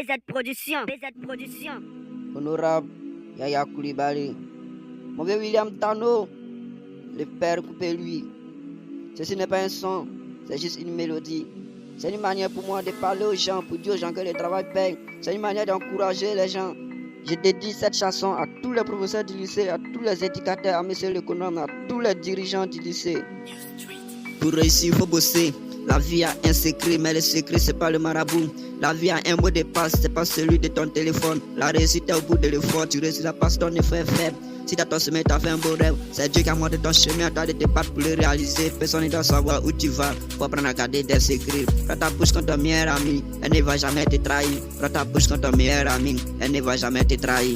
BZ Production. Honorable Yaya Koulibaly, mon vieux William Tano, le père coupé lui. Ceci n'est pas un son, c'est juste une mélodie. C'est une manière pour moi de parler aux gens, pour dire aux gens que le travail paye. C'est une manière d'encourager les gens. Je dédie cette chanson à tous les professeurs du lycée, à tous les éducateurs, à monsieur l'économe, à tous les dirigeants du lycée. Pour réussir, il faut bosser. La vie a un secret, mais le secret, c'est pas le marabout. La vie a un mot de passe, c'est pas celui de ton téléphone. La réussite est au bout de l'effort, tu réussis la passe, ton effort est faible. Si t'as ton sommet, t'as fait un beau rêve. C'est Dieu qui a montré ton chemin, à toi de te battre pour le réaliser. Personne ne doit savoir où tu vas, faut apprendre à garder des secrets. Prends ta bouche contre ton meilleur ami, elle ne va jamais te trahir. Prends ta bouche contre ton meilleur ami, elle ne va jamais te trahir.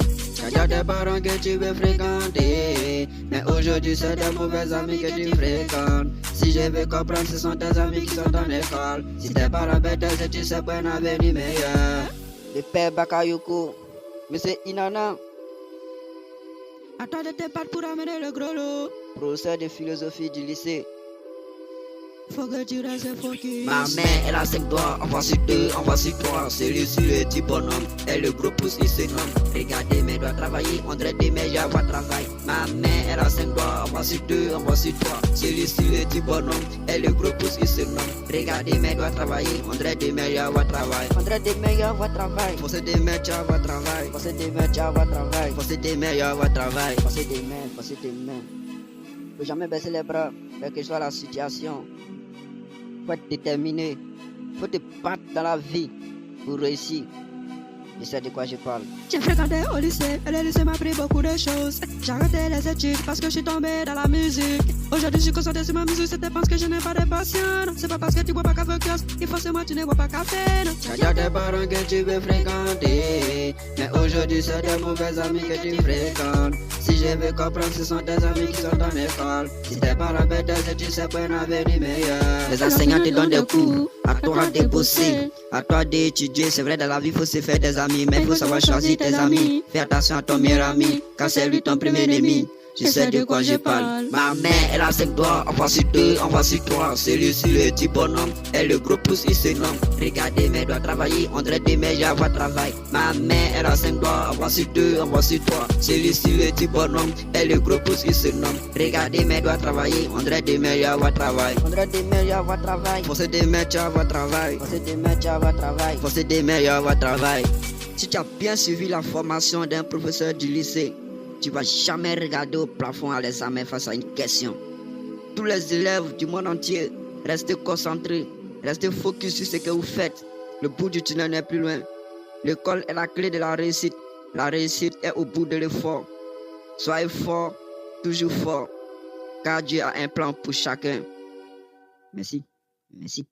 T'as des parents que tu veux fréquenter, mais aujourd'hui c'est des mauvais amis que tu fréquentes. Si je veux comprendre, ce sont tes amis qui sont dans l'école. Si tes parents bêtes, tu sais pas un avenir meilleur. Le père Bakayoko, monsieur Inanna. À toi de te battre pour amener le gros lot. Professeur de philosophie du lycée. Faut que tu restes focus. Ma mère, elle a 5 doigts, en voici 2, en voici 3. Celui-ci le petit bonhomme, et le gros pouce il se nomme. Regardez mes doigts travailler, on dirait des meilleurs voix travail. Ma mère, elle a 5 doigts, en voici 2, en voici 3. Celui-ci le petit bonhomme, et le gros pouce il se nomme. Regardez mes doigts travailler, on dirait des meilleurs voix travail. On dirait des meilleurs voix travail. Faut se démettre à votre travail. Faut se démettre à votre travail. Faut se démettre à votre travail. Faut se démettre, faut se démettre. Faut jamais baisser les bras, quelle que soit la situation. Faut être déterminé, faut te battre dans la vie pour réussir. Je sais de quoi je parle. J'ai fréquenté au lycée, et le lycée m'a appris beaucoup de choses. J'ai arrêté les études parce que je suis tombé dans la musique. Aujourd'hui je suis concentré sur ma musique, c'était parce que je n'ai pas de passion. C'est pas parce que tu bois pas café et forcément tu ne bois pas café. T'as des parents que tu veux fréquenter, mais aujourd'hui c'est des mauvais amis que tu fréquentes. Si je veux comprendre, ce sont tes amis qui sont dans l'école. Si tes parents bêtes, tu sais pas un avenir meilleur. Les enseignants te donnent des cours, à toi de bosser, à toi d'étudier. C'est vrai, dans la vie, faut se faire des amis, mais il faut savoir choisir tes amis. Fais attention à ton meilleur ami, car c'est lui ton premier ennemi. Je sais de quoi je parle. Ma mère, elle a 5 doigts, en voici 2, en voici 3. Celui-ci le petit bonhomme, et le gros pouce il se nomme. Regardez mes doigts travailler, on dirait des meilleurs voix travail. Ma mère, elle a 5 doigts, en voici 2, en voici 3. Celui-ci le petit bonhomme, et le gros pouce il se nomme. Regardez mes doigts travailler, on dirait des meilleurs voix travail. On dirait des meilleurs voix travail. Faut se démettre à votre travail. Faut se démettre à votre travail. Faut se démettre à votre travail. Si tu as bien suivi la formation d'un professeur du lycée, tu vas jamais regarder au plafond à l'examen face à une question. Tous les élèves du monde entier, restez concentrés, restez focus sur ce que vous faites. Le bout du tunnel n'est plus loin. L'école est la clé de la réussite. La réussite est au bout de l'effort. Soyez fort, toujours fort, car Dieu a un plan pour chacun. Merci. Merci.